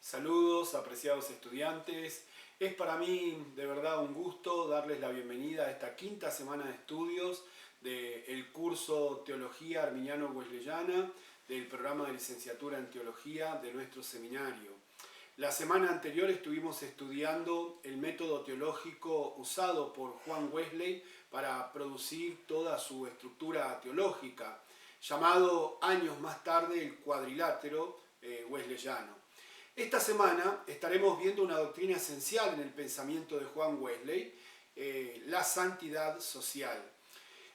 Saludos, apreciados estudiantes. Es para mí de verdad un gusto darles la bienvenida a esta quinta semana de estudios del curso Teología Arminiano-Wesleyana del programa de licenciatura en Teología de nuestro seminario. La semana anterior estuvimos estudiando el método teológico usado por Juan Wesley para producir toda su estructura teológica, llamado años más tarde el cuadrilátero wesleyano. Esta semana estaremos viendo una doctrina esencial en el pensamiento de Juan Wesley, la santidad social.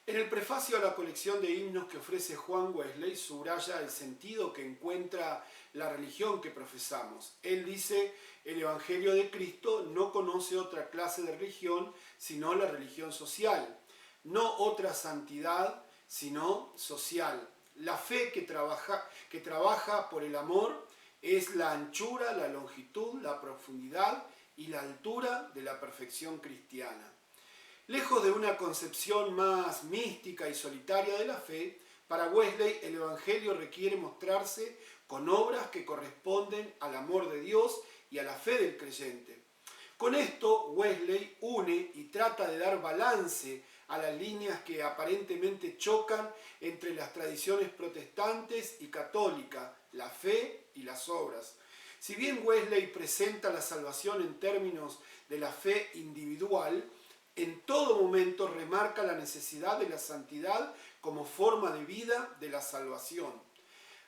En el prefacio a la colección de himnos que ofrece Juan Wesley, subraya el sentido que encuentra la religión que profesamos. Él dice: el Evangelio de Cristo no conoce otra clase de religión sino la religión social, no otra santidad sino social. La fe que trabaja por el amor es la anchura, la longitud, la profundidad y la altura de la perfección cristiana. Lejos de una concepción más mística y solitaria de la fe, para Wesley el Evangelio requiere mostrarse con obras que corresponden al amor de Dios y a la fe del creyente. Con esto, Wesley une y trata de dar balance a las líneas que aparentemente chocan entre las tradiciones protestantes y católicas, la fe y las obras. Si bien Wesley presenta la salvación en términos de la fe individual, en todo momento remarca la necesidad de la santidad como forma de vida de la salvación.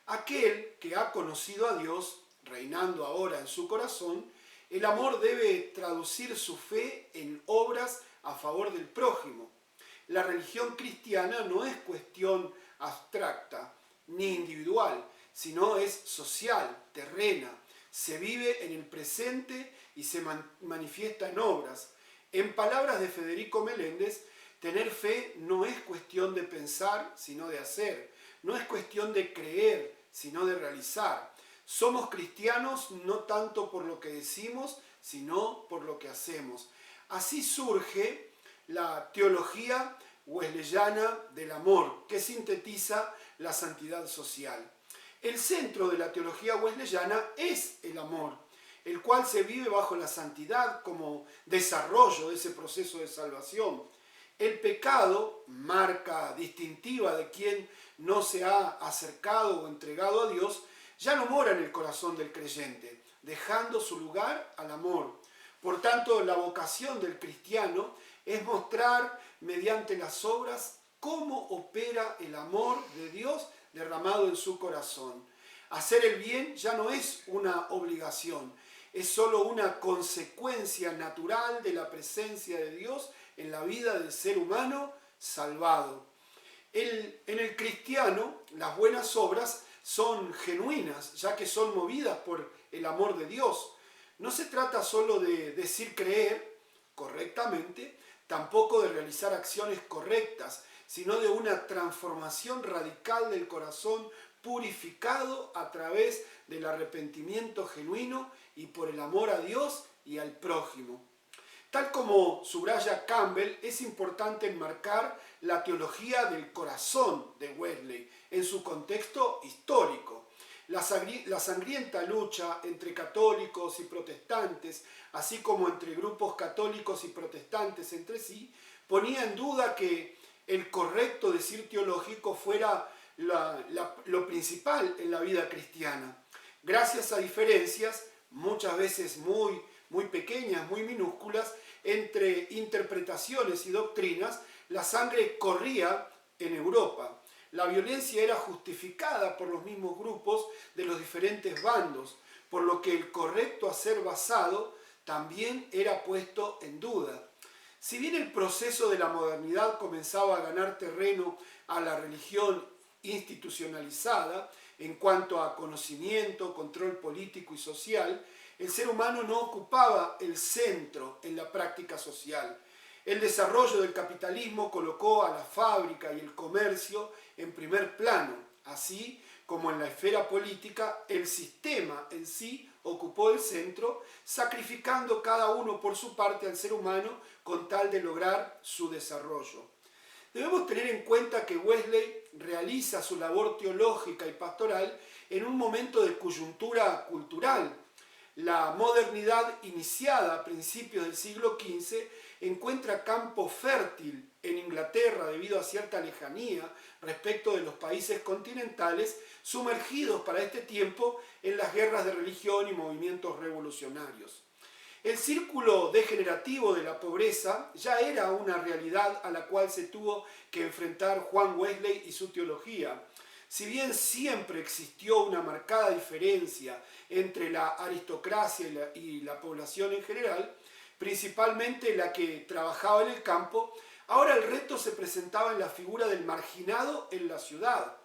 Aquel que ha conocido a Dios, reinando ahora en su corazón, el amor debe traducir su fe en obras a favor del prójimo. La religión cristiana no es cuestión abstracta ni individual, sino es social, terrena, se vive en el presente y se manifiesta en obras. En palabras de Federico Meléndez, tener fe no es cuestión de pensar, sino de hacer. No es cuestión de creer, sino de realizar. Somos cristianos no tanto por lo que decimos, sino por lo que hacemos. Así surge la teología wesleyana del amor, que sintetiza la santidad social. El centro de la teología wesleyana es el amor, el cual se vive bajo la santidad como desarrollo de ese proceso de salvación. El pecado, marca distintiva de quien no se ha acercado o entregado a Dios, ya no mora en el corazón del creyente, dejando su lugar al amor. Por tanto, la vocación del cristiano es mostrar mediante las obras cómo opera el amor de Dios derramado en su corazón. Hacer el bien ya no es una obligación, es solo una consecuencia natural de la presencia de Dios en la vida del ser humano salvado. En el cristiano, las buenas obras son genuinas, ya que son movidas por el amor de Dios. No se trata solo de decir creer correctamente, tampoco de realizar acciones correctas, sino de una transformación radical del corazón purificado a través del arrepentimiento genuino y por el amor a Dios y al prójimo. Tal como subraya Campbell, es importante enmarcar la teología del corazón de Wesley en su contexto histórico. La sangrienta lucha entre católicos y protestantes, así como entre grupos católicos y protestantes entre sí, ponía en duda que el correcto decir teológico fuera lo principal en la vida cristiana. Gracias a diferencias, muchas veces muy pequeñas, muy minúsculas, entre interpretaciones y doctrinas, la sangre corría en Europa. La violencia era justificada por los mismos grupos de los diferentes bandos, por lo que el correcto hacer basado también era puesto en duda. Si bien el proceso de la modernidad comenzaba a ganar terreno a la religión institucionalizada en cuanto a conocimiento, control político y social, el ser humano no ocupaba el centro en la práctica social. El desarrollo del capitalismo colocó a la fábrica y el comercio en primer plano, así como en la esfera política el sistema en sí ocupó el centro, sacrificando cada uno por su parte al ser humano con tal de lograr su desarrollo. Debemos tener en cuenta que Wesley realiza su labor teológica y pastoral en un momento de coyuntura cultural. La modernidad iniciada a principios del siglo XV encuentra campo fértil en Inglaterra debido a cierta lejanía respecto de los países continentales sumergidos para este tiempo en las guerras de religión y movimientos revolucionarios. El círculo degenerativo de la pobreza ya era una realidad a la cual se tuvo que enfrentar Juan Wesley y su teología. Si bien siempre existió una marcada diferencia entre la aristocracia y la población en general, principalmente la que trabajaba en el campo, ahora el reto se presentaba en la figura del marginado en la ciudad.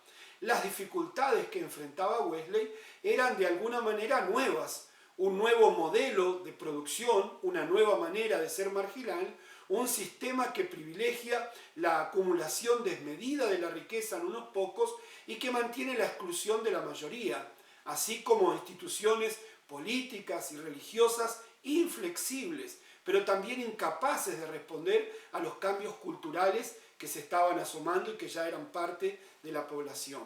Las dificultades que enfrentaba Wesley eran de alguna manera nuevas, un nuevo modelo de producción, una nueva manera de ser marginal, un sistema que privilegia la acumulación desmedida de la riqueza en unos pocos y que mantiene la exclusión de la mayoría, así como instituciones políticas y religiosas inflexibles, pero también incapaces de responder a los cambios culturales que se estaban asomando y que ya eran parte de la población.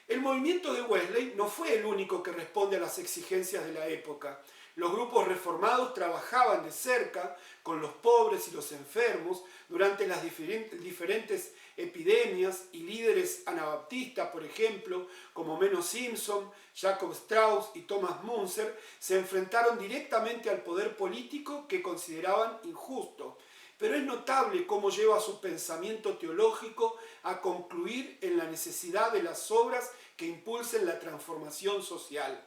El movimiento de Wesley no fue el único que responde a las exigencias de la época. Los grupos reformados trabajaban de cerca con los pobres y los enfermos durante las diferentes epidemias y líderes anabaptistas, por ejemplo, como Menno Simpson, Jacob Strauss y Thomas Müntzer, se enfrentaron directamente al poder político que consideraban injusto. Pero es notable cómo lleva su pensamiento teológico a concluir en la necesidad de las obras que impulsen la transformación social.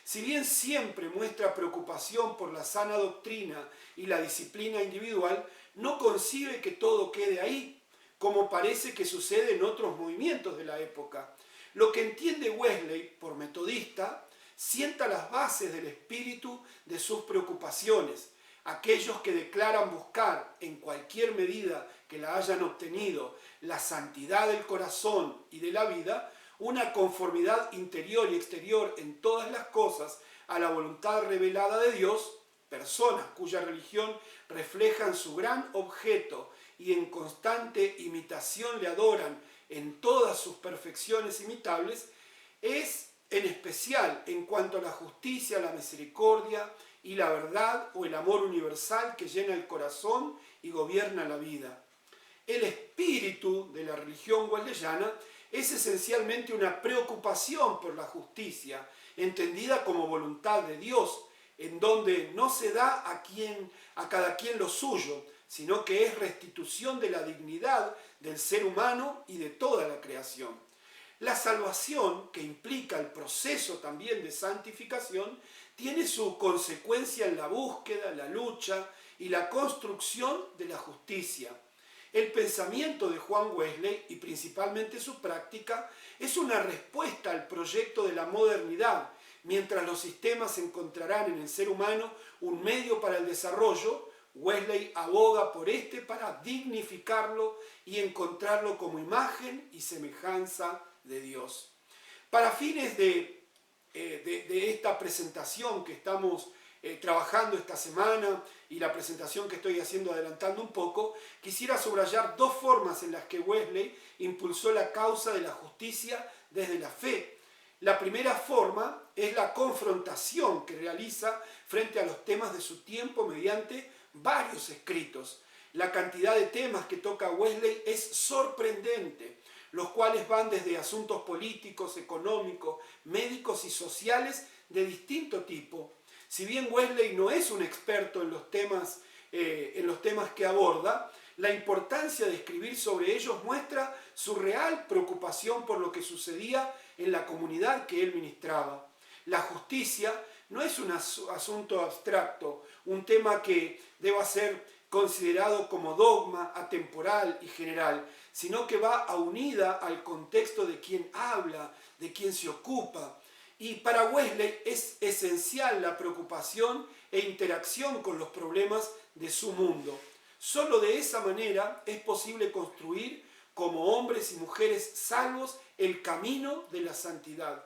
Si bien siempre muestra preocupación por la sana doctrina y la disciplina individual, no concibe que todo quede ahí, como parece que sucede en otros movimientos de la época. Lo que entiende Wesley, por metodista, sienta las bases del espíritu de sus preocupaciones. Aquellos que declaran buscar, en cualquier medida que la hayan obtenido, la santidad del corazón y de la vida, una conformidad interior y exterior en todas las cosas a la voluntad revelada de Dios, personas cuya religión reflejan su gran objeto y en constante imitación le adoran en todas sus perfecciones imitables, es en especial en cuanto a la justicia, la misericordia y la verdad o el amor universal que llena el corazón y gobierna la vida. El espíritu de la religión wesleyana es esencialmente una preocupación por la justicia, entendida como voluntad de Dios, en donde no se da a cada quien lo suyo, sino que es restitución de la dignidad del ser humano y de toda la creación. La salvación, que implica el proceso también de santificación, tiene su consecuencia en la búsqueda, la lucha y la construcción de la justicia. El pensamiento de Juan Wesley, y principalmente su práctica, es una respuesta al proyecto de la modernidad, mientras los sistemas encontrarán en el ser humano un medio para el desarrollo. Wesley aboga por este para dignificarlo y encontrarlo como imagen y semejanza de Dios. Para fines de esta presentación que estamos trabajando esta semana y la presentación que estoy haciendo adelantando un poco, quisiera subrayar dos formas en las que Wesley impulsó la causa de la justicia desde la fe. La primera forma es la confrontación que realiza frente a los temas de su tiempo mediante varios escritos. La cantidad de temas que toca Wesley es sorprendente, los cuales van desde asuntos políticos, económicos, médicos y sociales de distinto tipo. Si bien Wesley no es un experto en los temas que aborda, la importancia de escribir sobre ellos muestra su real preocupación por lo que sucedía en la comunidad que él ministraba. La justicia no es un asunto abstracto, un tema que deba ser considerado como dogma atemporal y general, sino que va unida al contexto de quien habla, de quien se ocupa. Y para Wesley es esencial la preocupación e interacción con los problemas de su mundo. Solo de esa manera es posible construir como hombres y mujeres salvos el camino de la santidad.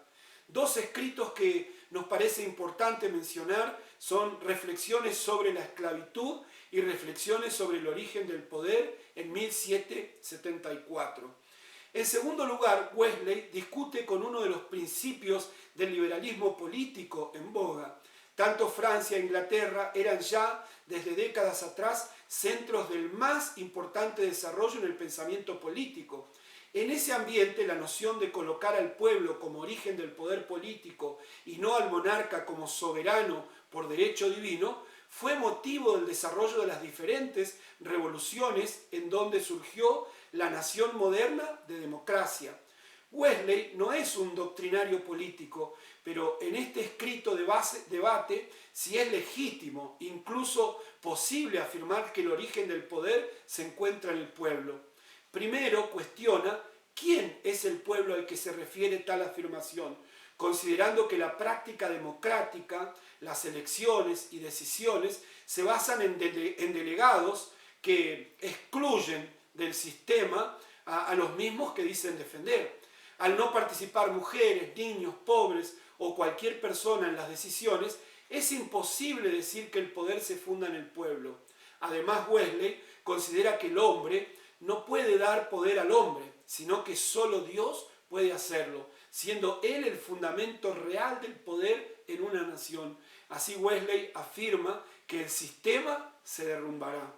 Dos escritos que nos parece importante mencionar son Reflexiones sobre la esclavitud y Reflexiones sobre el origen del poder en 1774. En segundo lugar, Wesley discute con uno de los principios del liberalismo político en boga. Tanto Francia e Inglaterra eran ya, desde décadas atrás, centros del más importante desarrollo en el pensamiento político. En ese ambiente, la noción de colocar al pueblo como origen del poder político y no al monarca como soberano por derecho divino, fue motivo del desarrollo de las diferentes revoluciones en donde surgió la nación moderna de democracia. Wesley no es un doctrinario político, pero en este escrito debate si es legítimo, incluso posible, afirmar que el origen del poder se encuentra en el pueblo. Primero cuestiona quién es el pueblo al que se refiere tal afirmación, considerando que la práctica democrática, las elecciones y decisiones se basan en delegados que excluyen del sistema a los mismos que dicen defender. Al no participar mujeres, niños, pobres o cualquier persona en las decisiones, es imposible decir que el poder se funda en el pueblo. Además, Wesley considera que el hombre no puede dar poder al hombre, sino que solo Dios puede hacerlo, siendo Él el fundamento real del poder en una nación. Así Wesley afirma que el sistema se derrumbará.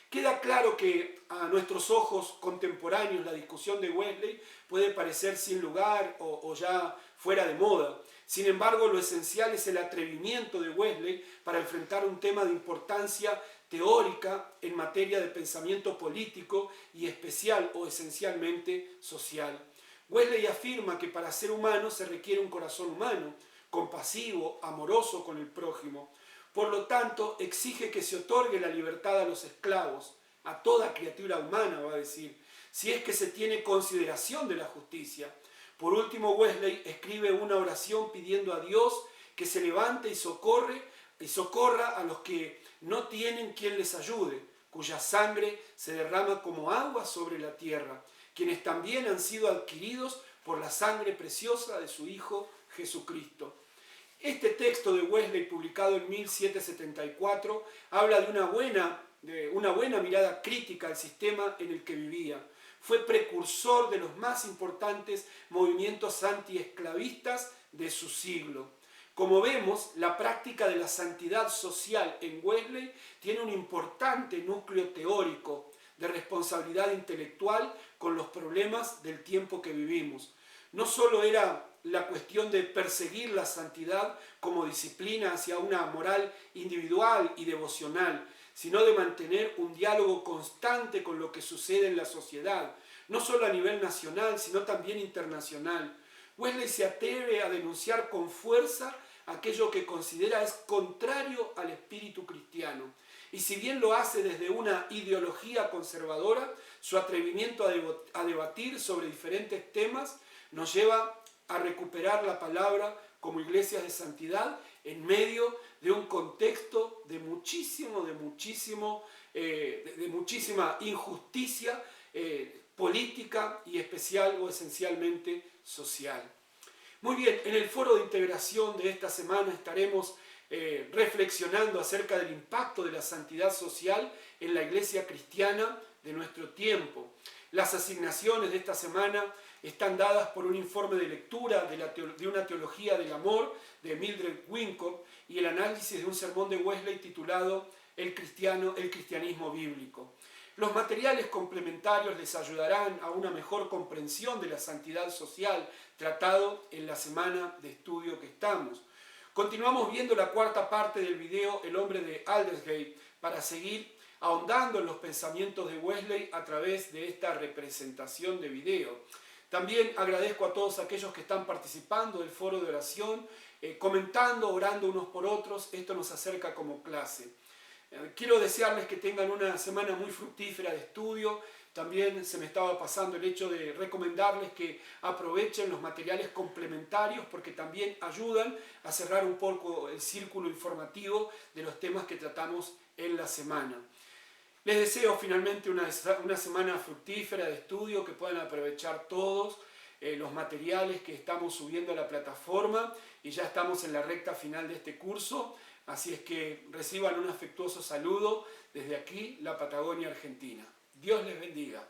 Queda claro que a nuestros ojos contemporáneos la discusión de Wesley puede parecer sin lugar o ya fuera de moda. Sin embargo, lo esencial es el atrevimiento de Wesley para enfrentar un tema de importancia teórica en materia de pensamiento político y especial o esencialmente social. Wesley afirma que para ser humano se requiere un corazón humano, compasivo, amoroso con el prójimo. Por lo tanto, exige que se otorgue la libertad a los esclavos, a toda criatura humana, va a decir, si es que se tiene consideración de la justicia. Por último, Wesley escribe una oración pidiendo a Dios que se levante y socorra a los que no tienen quien les ayude, cuya sangre se derrama como agua sobre la tierra, quienes también han sido adquiridos por la sangre preciosa de su Hijo Jesucristo. Este texto de Wesley, publicado en 1774, habla de una buena mirada crítica al sistema en el que vivía. Fue precursor de los más importantes movimientos antiesclavistas de su siglo. Como vemos, la práctica de la santidad social en Wesley tiene un importante núcleo teórico de responsabilidad intelectual con los problemas del tiempo que vivimos. No solo era la cuestión de perseguir la santidad como disciplina hacia una moral individual y devocional, sino de mantener un diálogo constante con lo que sucede en la sociedad, no solo a nivel nacional, sino también internacional. Wesley se atreve a denunciar con fuerza aquello que considera es contrario al espíritu cristiano. Y si bien lo hace desde una ideología conservadora, su atrevimiento a debatir sobre diferentes temas nos lleva a recuperar la palabra como iglesias de santidad en medio de un contexto de muchísima injusticia política y especial o esencialmente social. Muy bien, en el foro de integración de esta semana estaremos reflexionando acerca del impacto de la santidad social en la iglesia cristiana de nuestro tiempo. Las asignaciones de esta semana están dadas por un informe de lectura de una teología del amor de Mildred Wincott y el análisis de un sermón de Wesley titulado El cristianismo bíblico. Los materiales complementarios les ayudarán a una mejor comprensión de la santidad social tratado en la semana de estudio que estamos. Continuamos viendo la cuarta parte del video El hombre de Aldersgate para seguir ahondando en los pensamientos de Wesley a través de esta representación de video. También agradezco a todos aquellos que están participando del foro de oración, comentando, orando unos por otros. Esto nos acerca como clase. Quiero desearles que tengan una semana muy fructífera de estudio. También se me estaba pasando el hecho de recomendarles que aprovechen los materiales complementarios porque también ayudan a cerrar un poco el círculo informativo de los temas que tratamos en la semana. Les deseo finalmente una semana fructífera de estudio, que puedan aprovechar todos los materiales que estamos subiendo a la plataforma y ya estamos en la recta final de este curso. Así es que reciban un afectuoso saludo desde aquí, la Patagonia Argentina. Dios les bendiga.